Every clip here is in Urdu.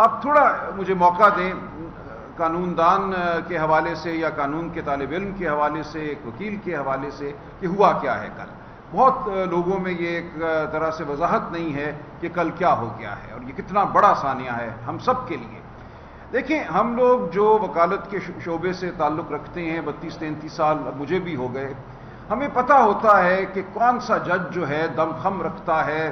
آپ تھوڑا مجھے موقع دیں قانون دان کے حوالے سے یا قانون کے طالب علم کے حوالے سے، ایک وکیل کے حوالے سے کہ ہوا کیا ہے کل. بہت لوگوں میں یہ ایک طرح سے وضاحت نہیں ہے کہ کل کیا ہو گیا ہے اور یہ کتنا بڑا سانحہ ہے ہم سب کے لیے. دیکھیں، ہم لوگ جو وکالت کے شعبے سے تعلق رکھتے ہیں 32-33 سال اب مجھے بھی ہو گئے، ہمیں پتہ ہوتا ہے کہ کون سا جج جو ہے دم خم رکھتا ہے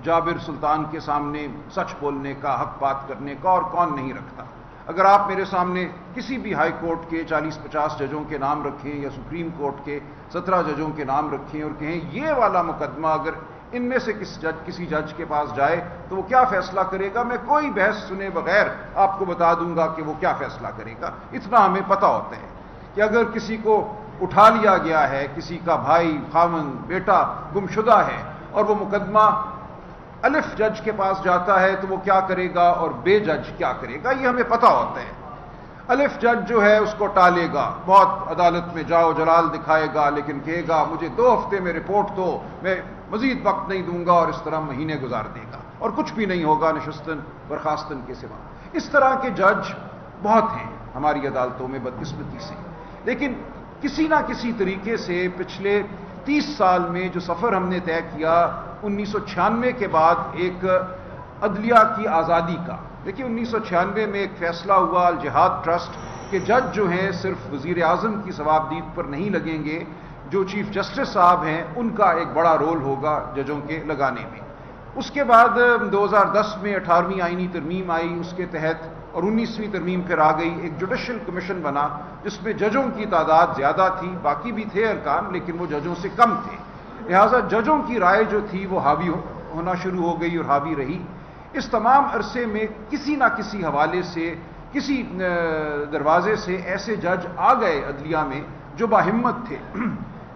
جابر سلطان کے سامنے سچ بولنے کا، حق بات کرنے کا، اور کون نہیں رکھتا. اگر آپ میرے سامنے کسی بھی ہائی کورٹ کے 40-50 ججوں کے نام رکھیں یا سپریم کورٹ کے 17 ججوں کے نام رکھیں اور کہیں یہ والا مقدمہ اگر ان میں سے کسی جج کے پاس جائے تو وہ کیا فیصلہ کرے گا، میں کوئی بحث سنے بغیر آپ کو بتا دوں گا کہ وہ کیا فیصلہ کرے گا. اتنا ہمیں پتہ ہوتا ہے کہ اگر کسی کو اٹھا لیا گیا ہے، کسی کا بھائی، خاوند، بیٹا گمشدہ ہے اور وہ مقدمہ الف جج کے پاس جاتا ہے تو وہ کیا کرے گا اور بے جج کیا کرے گا، یہ ہمیں پتہ ہوتا ہے. الف جج جو ہے اس کو ٹالے گا، بہت عدالت میں جاؤ جلال دکھائے گا، لیکن کہے گا مجھے 2 ہفتے میں رپورٹ دو، میں مزید وقت نہیں دوں گا، اور اس طرح مہینے گزار دے گا اور کچھ بھی نہیں ہوگا نشستن برخاستن کے سوا. اس طرح کے جج بہت ہیں ہماری عدالتوں میں بدقسمتی سے. لیکن کسی نہ کسی طریقے سے پچھلے 30 سال میں جو سفر ہم نے طے کیا 1996 کے بعد ایک عدلیہ کی آزادی کا. دیکھیے 1996 میں ایک فیصلہ ہوا الجہاد ٹرسٹ کہ جج جو ہیں صرف وزیر اعظم کی ثوابدید پر نہیں لگیں گے، جو چیف جسٹس صاحب ہیں ان کا ایک بڑا رول ہوگا ججوں کے لگانے میں. اس کے بعد 2010 میں 18ویں آئینی ترمیم آئی، اس کے تحت، اور 19ویں ترمیم پھر آ گئی، ایک جوڈیشل کمیشن بنا جس میں ججوں کی تعداد زیادہ تھی، باقی بھی تھے ارکان لیکن وہ ججوں سے کم تھے. لہٰذا ججوں کی رائے جو تھی وہ حاوی ہونا شروع ہو گئی اور حاوی رہی. اس تمام عرصے میں کسی نہ کسی حوالے سے، کسی دروازے سے ایسے جج آ گئے عدلیہ میں جو باہمت تھے،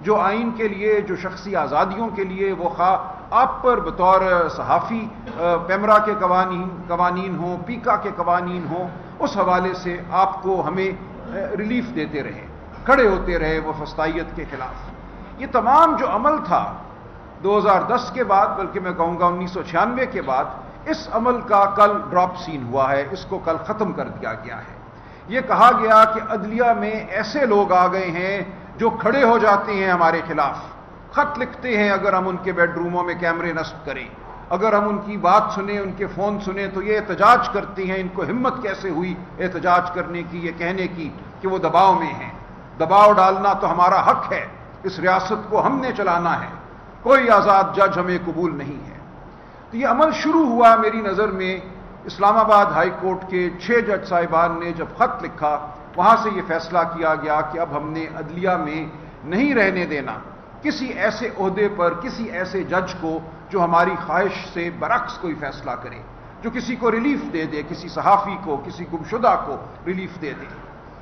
جو آئین کے لیے، جو شخصی آزادیوں کے لیے، وہ خواہ آپ پر بطور صحافی پیمرا کے قوانین ہوں، پیکا کے قوانین ہوں، اس حوالے سے آپ کو ہمیں ریلیف دیتے رہے، کھڑے ہوتے رہے وہ فسطائیت کے خلاف. یہ تمام جو عمل تھا 2010 کے بعد، بلکہ میں کہوں گا 1996 کے بعد، اس عمل کا کل ڈراپ سین ہوا ہے، اس کو کل ختم کر دیا گیا ہے. یہ کہا گیا کہ عدلیہ میں ایسے لوگ آ گئے ہیں جو کھڑے ہو جاتے ہیں ہمارے خلاف، خط لکھتے ہیں اگر ہم ان کے بیڈ روموں میں کیمرے نصب کریں، اگر ہم ان کی بات سنیں، ان کے فون سنیں تو یہ احتجاج کرتے ہیں. ان کو ہمت کیسے ہوئی احتجاج کرنے کی، یہ کہنے کی کہ وہ دباؤ میں ہیں. دباؤ ڈالنا تو ہمارا حق ہے، اس ریاست کو ہم نے چلانا ہے، کوئی آزاد جج ہمیں قبول نہیں ہے. تو یہ عمل شروع ہوا میری نظر میں اسلام آباد ہائی کورٹ کے 6 جج صاحبان نے جب خط لکھا، وہاں سے یہ فیصلہ کیا گیا کہ اب ہم نے عدلیہ میں نہیں رہنے دینا کسی ایسے عہدے پر کسی ایسے جج کو جو ہماری خواہش سے برعکس کوئی فیصلہ کرے، جو کسی کو ریلیف دے دے، کسی صحافی کو، کسی گمشدہ کو ریلیف دے دے،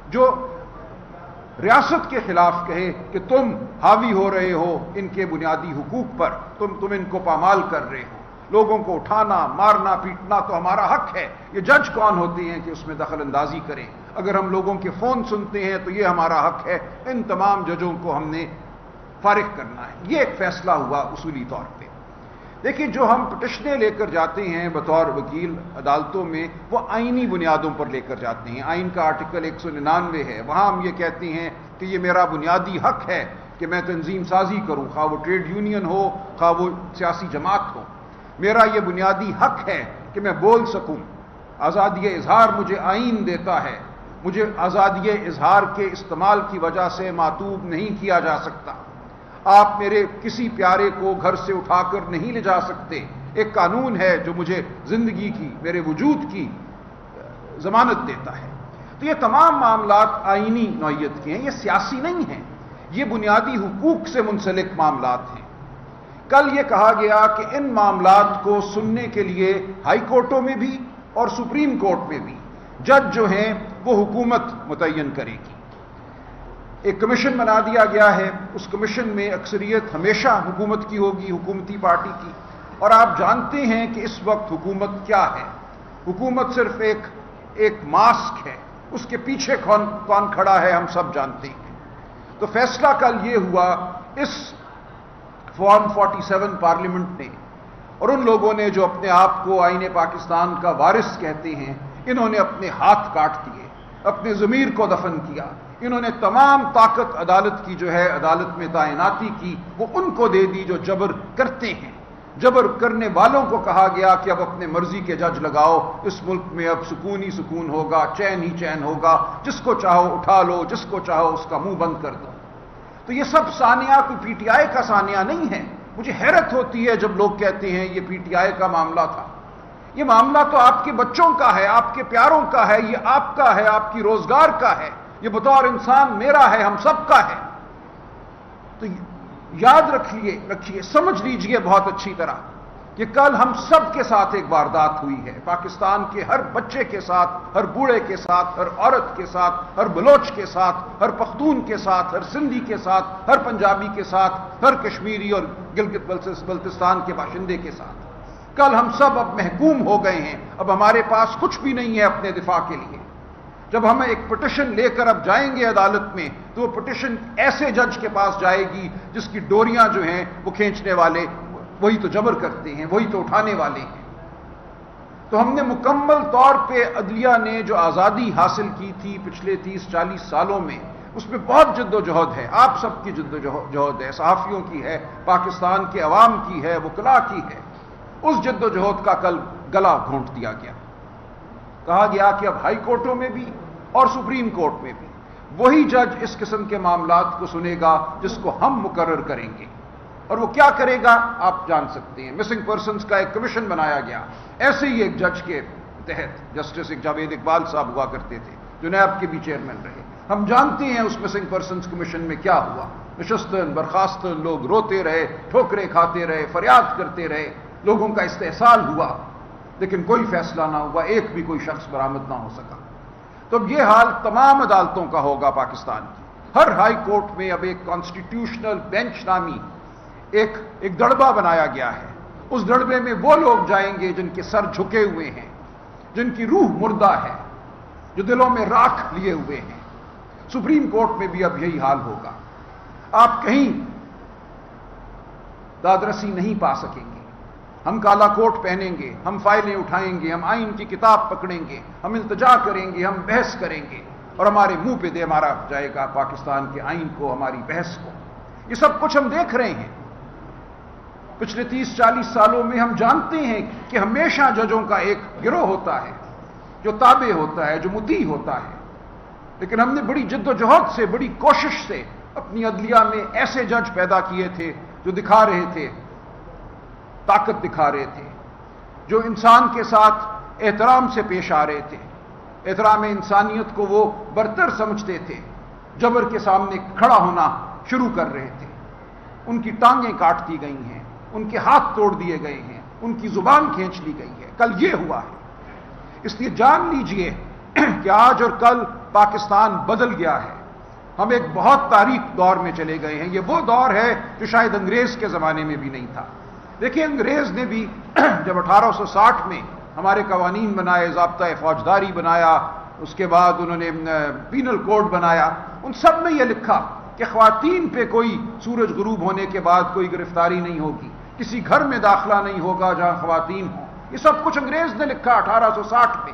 جو ریاست کے خلاف کہے کہ تم حاوی ہو رہے ہو ان کے بنیادی حقوق پر، تم ان کو پامال کر رہے ہو. لوگوں کو اٹھانا، مارنا، پیٹنا تو ہمارا حق ہے. یہ جج کون ہوتے ہیں کہ اس میں دخل اندازی کریں؟ اگر ہم لوگوں کے فون سنتے ہیں تو یہ ہمارا حق ہے. ان تمام ججوں کو ہم نے فارغ کرنا ہے. یہ ایک فیصلہ ہوا اصولی طور پہ. دیکھیں، جو ہم پٹیشنیں لے کر جاتے ہیں بطور وکیل عدالتوں میں، وہ آئینی بنیادوں پر لے کر جاتے ہیں. آئین کا آرٹیکل 199 ہے، وہاں ہم یہ کہتے ہیں کہ یہ میرا بنیادی حق ہے کہ میں تنظیم سازی کروں، خواہ وہ ٹریڈ یونین ہو، خواہ وہ سیاسی جماعت ہو. میرا یہ بنیادی حق ہے کہ میں بول سکوں. آزادی اظہار مجھے آئین دیتا ہے. مجھے آزادی اظہار کے استعمال کی وجہ سے معتوب نہیں کیا جا سکتا. آپ میرے کسی پیارے کو گھر سے اٹھا کر نہیں لے جا سکتے. ایک قانون ہے جو مجھے زندگی کی، میرے وجود کی ضمانت دیتا ہے. تو یہ تمام معاملات آئینی نوعیت کے ہیں، یہ سیاسی نہیں ہیں، یہ بنیادی حقوق سے منسلک معاملات ہیں. کل یہ کہا گیا کہ ان معاملات کو سننے کے لیے ہائی کورٹوں میں بھی اور سپریم کورٹ میں بھی جج جو ہیں وہ حکومت متعین کرے گی. ایک کمیشن بنا دیا گیا ہے، اس کمیشن میں اکثریت ہمیشہ حکومت کی ہوگی، حکومتی پارٹی کی. اور آپ جانتے ہیں کہ اس وقت حکومت کیا ہے. حکومت صرف ایک ماسک ہے، اس کے پیچھے کون کھڑا ہے ہم سب جانتے ہیں. تو فیصلہ کل یہ ہوا، اس فارم 47 پارلیمنٹ نے اور ان لوگوں نے جو اپنے آپ کو آئین پاکستان کا وارث کہتے ہیں، انہوں نے اپنے ہاتھ کاٹ دیے، اپنے ضمیر کو دفن کیا۔ انہوں نے تمام طاقت عدالت کی جو ہے عدالت میں تعیناتی کی، وہ ان کو دے دی جو جبر کرتے ہیں۔ جبر کرنے والوں کو کہا گیا کہ اب اپنے مرضی کے جج لگاؤ، اس ملک میں اب سکون ہی سکون ہوگا، چین ہی چین ہوگا، جس کو چاہو اٹھا لو، جس کو چاہو اس کا منہ بند کر دو۔ تو یہ سب سانیہ کوئی پی ٹی آئی کا سانیہ نہیں ہے۔ مجھے حیرت ہوتی ہے جب لوگ کہتے ہیں یہ پی ٹی آئی کا معاملہ تھا۔ یہ معاملہ تو آپ کے بچوں کا ہے، آپ کے پیاروں کا ہے، یہ آپ کا ہے، آپ کی روزگار کا ہے، یہ بطور انسان میرا ہے، ہم سب کا ہے۔ تو یاد رکھیے، سمجھ لیجئے بہت اچھی طرح کہ کل ہم سب کے ساتھ ایک واردات ہوئی ہے، پاکستان کے ہر بچے کے ساتھ، ہر بوڑھے کے ساتھ، ہر عورت کے ساتھ، ہر بلوچ کے ساتھ، ہر پختون کے ساتھ، ہر سندھی کے ساتھ، ہر پنجابی کے ساتھ، ہر کشمیری اور گلگت بلتستان کے باشندے کے ساتھ۔ کل ہم سب اب محکوم ہو گئے ہیں، اب ہمارے پاس کچھ بھی نہیں ہے اپنے دفاع کے لیے۔ جب ہم ایک پٹیشن لے کر اب جائیں گے عدالت میں تو وہ پٹیشن ایسے جج کے پاس جائے گی جس کی ڈوریاں جو ہیں وہ کھینچنے والے وہی تو جبر کرتے ہیں، وہی تو اٹھانے والے ہیں۔ تو ہم نے مکمل طور پہ عدلیہ نے جو آزادی حاصل کی تھی پچھلے 30-40 سالوں میں، اس میں بہت جد و جہد ہے، آپ سب کی جد و جہد ہے، صحافیوں کی ہے، پاکستان کے عوام کی ہے، وکلاء کی ہے۔ اس جد و جہد کا کل گلا گھونٹ دیا گیا۔ کہا گیا کہ اب ہائی کورٹوں میں بھی اور سپریم کورٹ میں بھی وہی جج اس قسم کے معاملات کو سنے گا جس کو ہم مقرر کریں گے۔ اور وہ کیا کرے گا آپ جان سکتے ہیں۔ مسنگ پرسنز کا ایک کمیشن بنایا گیا، ایسے ہی ایک جج کے تحت جسٹس جاوید اقبال صاحب ہوا کرتے تھے جو نیب کے بھی چیئرمین رہے۔ ہم جانتے ہیں اس مسنگ پرسنز کمیشن میں کیا ہوا، نشستن برخاستن لوگ روتے رہے، ٹھوکریں کھاتے رہے، فریاد کرتے رہے، لوگوں کا استحصال ہوا، لیکن کوئی فیصلہ نہ ہوا، ایک بھی کوئی شخص برآمد نہ ہو سکا۔ تو اب یہ حال تمام عدالتوں کا ہوگا پاکستان کی۔ ہر ہائی کورٹ میں اب ایک کانسٹیٹیوشنل بینچ نامی ایک دڑبہ بنایا گیا ہے۔ اس دڑبے میں وہ لوگ جائیں گے جن کے سر جھکے ہوئے ہیں، جن کی روح مردہ ہے، جو دلوں میں راکھ لیے ہوئے ہیں۔ سپریم کورٹ میں بھی اب یہی حال ہوگا۔ آپ کہیں دادرسی نہیں پا سکیں گے۔ ہم کالا کوٹ پہنیں گے، ہم فائلیں اٹھائیں گے، ہم آئین کی کتاب پکڑیں گے، ہم التجا کریں گے، ہم بحث کریں گے، اور ہمارے منہ پہ دے مارا جائے گا پاکستان کے آئین کو، ہماری بحث کو۔ یہ سب کچھ ہم دیکھ رہے ہیں۔ پچھلے 30-40 سالوں میں ہم جانتے ہیں کہ ہمیشہ ججوں کا ایک گروہ ہوتا ہے جو تابع ہوتا ہے، جو مطیع ہوتا ہے، لیکن ہم نے بڑی جد و جہد سے، بڑی کوشش سے اپنی عدلیہ میں ایسے جج پیدا کیے تھے جو دکھا رہے تھے، طاقت دکھا رہے تھے، جو انسان کے ساتھ احترام سے پیش آ رہے تھے، احترام انسانیت کو وہ برتر سمجھتے تھے، جبر کے سامنے کھڑا ہونا شروع کر رہے تھے۔ ان کی ٹانگیں کاٹ دی گئی ہیں، ان کے ہاتھ توڑ دیے گئے ہیں، ان کی زبان کھینچ لی گئی ہے۔ کل یہ ہوا ہے۔ اس لیے جان لیجئے کہ آج اور کل پاکستان بدل گیا ہے۔ ہم ایک بہت تاریک دور میں چلے گئے ہیں۔ یہ وہ دور ہے جو شاید انگریز کے زمانے میں بھی نہیں تھا۔ دیکھیں انگریز نے بھی جب 1860 میں ہمارے قوانین بنائے، ضابطہ فوجداری بنایا، اس کے بعد انہوں نے پینل کوڈ بنایا، ان سب میں یہ لکھا کہ خواتین پہ کوئی سورج غروب ہونے کے بعد کوئی گرفتاری نہیں ہوگی، کسی گھر میں داخلہ نہیں ہوگا جہاں خواتین ہوں۔ یہ سب کچھ انگریز نے لکھا 1860 میں۔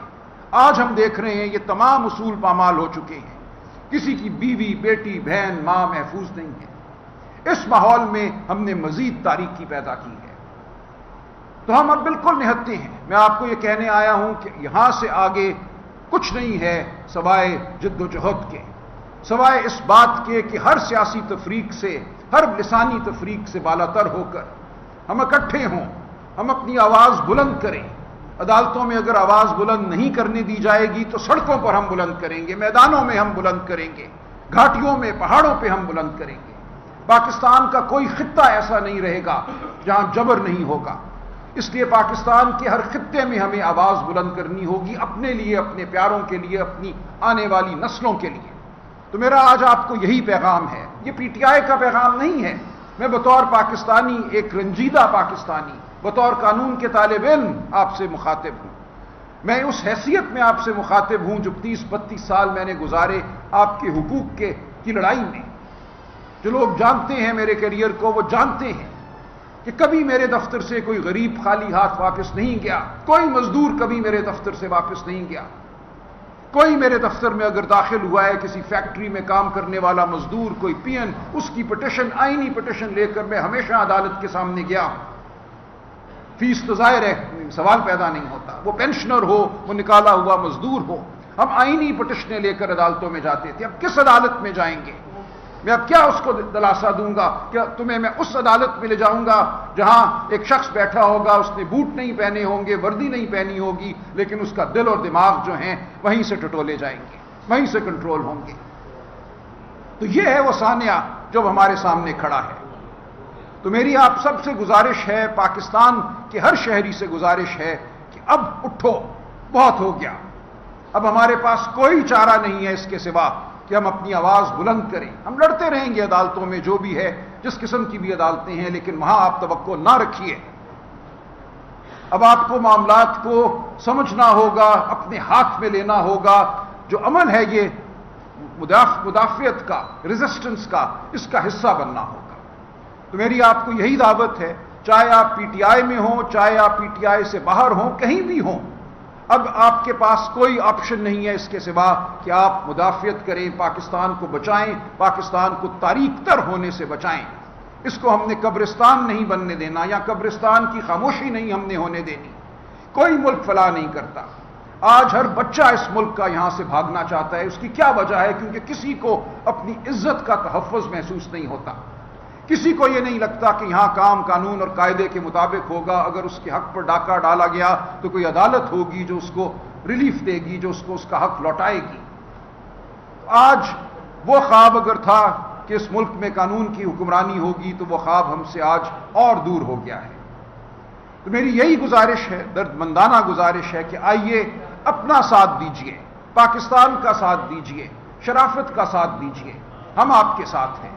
آج ہم دیکھ رہے ہیں یہ تمام اصول پامال ہو چکے ہیں۔ کسی کی بیوی، بیٹی، بہن، ماں محفوظ نہیں ہے۔ اس ماحول میں ہم نے مزید تاریکی پیدا کی ہے۔ تو ہم اب بالکل نہتے ہیں۔ میں آپ کو یہ کہنے آیا ہوں کہ یہاں سے آگے کچھ نہیں ہے سوائے جد و جہد کے، سوائے اس بات کے کہ ہر سیاسی تفریق سے، ہر لسانی تفریق سے بالا تر ہو کر ہم اکٹھے ہوں، ہم اپنی آواز بلند کریں۔ عدالتوں میں اگر آواز بلند نہیں کرنے دی جائے گی تو سڑکوں پر ہم بلند کریں گے، میدانوں میں ہم بلند کریں گے، گھاٹیوں میں، پہاڑوں پہ ہم بلند کریں گے۔ پاکستان کا کوئی خطہ ایسا نہیں رہے گا جہاں جبر نہیں ہوگا۔ اس لیے پاکستان کے ہر خطے میں ہمیں آواز بلند کرنی ہوگی، اپنے لیے، اپنے پیاروں کے لیے، اپنی آنے والی نسلوں کے لیے۔ تو میرا آج آپ کو یہی پیغام ہے۔ یہ پی ٹی آئی کا پیغام نہیں ہے۔ میں بطور پاکستانی، ایک رنجیدہ پاکستانی، بطور قانون کے طالب علم آپ سے مخاطب ہوں۔ میں اس حیثیت میں آپ سے مخاطب ہوں جو 30-32 سال میں نے گزارے آپ کے حقوق کی لڑائی میں۔ جو لوگ جانتے ہیں میرے کیریئر کو وہ جانتے ہیں کہ کبھی میرے دفتر سے کوئی غریب خالی ہاتھ واپس نہیں گیا، کوئی مزدور کبھی میرے دفتر سے واپس نہیں گیا۔ کوئی میرے دفتر میں اگر داخل ہوا ہے کسی فیکٹری میں کام کرنے والا مزدور، کوئی پی این، اس کی پٹیشن، آئینی پٹیشن لے کر میں ہمیشہ عدالت کے سامنے گیا ہوں۔ فیس تو ظاہر ہے سوال پیدا نہیں ہوتا، وہ پینشنر ہو، وہ نکالا ہوا مزدور ہو، ہم آئینی پٹیشنیں لے کر عدالتوں میں جاتے تھے۔ اب کس عدالت میں جائیں گے؟ میں اب کیا اس کو دلاسا دوں گا کہ تمہیں میں اس عدالت میں لے جاؤں گا جہاں ایک شخص بیٹھا ہوگا، اس نے بوٹ نہیں پہنے ہوں گے، وردی نہیں پہنی ہوگی، لیکن اس کا دل اور دماغ جو ہیں وہیں سے ٹٹولے جائیں گے، وہیں سے کنٹرول ہوں گے۔ تو یہ ہے وہ سانحہ جو ہمارے سامنے کھڑا ہے۔ تو میری آپ سب سے گزارش ہے، پاکستان کے ہر شہری سے گزارش ہے کہ اب اٹھو، بہت ہو گیا۔ اب ہمارے پاس کوئی چارہ نہیں ہے اس کے سوا کہ ہم اپنی آواز بلند کریں۔ ہم لڑتے رہیں گے عدالتوں میں، جو بھی ہے، جس قسم کی بھی عدالتیں ہیں، لیکن وہاں آپ توقع نہ رکھیے۔ اب آپ کو معاملات کو سمجھنا ہوگا، اپنے ہاتھ میں لینا ہوگا۔ جو عمل ہے یہ مدافعت کا، ریزسٹنس کا، اس کا حصہ بننا ہوگا۔ تو میری آپ کو یہی دعوت ہے، چاہے آپ پی ٹی آئی میں ہوں، چاہے آپ پی ٹی آئی سے باہر ہوں، کہیں بھی ہوں، اب آپ کے پاس کوئی آپشن نہیں ہے اس کے سوا کہ آپ مدافعت کریں، پاکستان کو بچائیں، پاکستان کو تاریک تر ہونے سے بچائیں۔ اس کو ہم نے قبرستان نہیں بننے دینا، یا قبرستان کی خاموشی نہیں ہم نے ہونے دینی۔ کوئی ملک فلاح نہیں کرتا۔ آج ہر بچہ اس ملک کا یہاں سے بھاگنا چاہتا ہے۔ اس کی کیا وجہ ہے؟ کیونکہ کسی کو اپنی عزت کا تحفظ محسوس نہیں ہوتا، کسی کو یہ نہیں لگتا کہ یہاں کام قانون اور قاعدے کے مطابق ہوگا۔ اگر اس کے حق پر ڈاکہ ڈالا گیا تو کوئی عدالت ہوگی جو اس کو ریلیف دے گی، جو اس کو اس کا حق لوٹائے گی۔ آج وہ خواب اگر تھا کہ اس ملک میں قانون کی حکمرانی ہوگی تو وہ خواب ہم سے آج اور دور ہو گیا ہے۔ تو میری یہی گزارش ہے، درد مندانہ گزارش ہے کہ آئیے اپنا ساتھ دیجئے، پاکستان کا ساتھ دیجئے، شرافت کا ساتھ دیجئے۔ ہم آپ کے ساتھ ہیں۔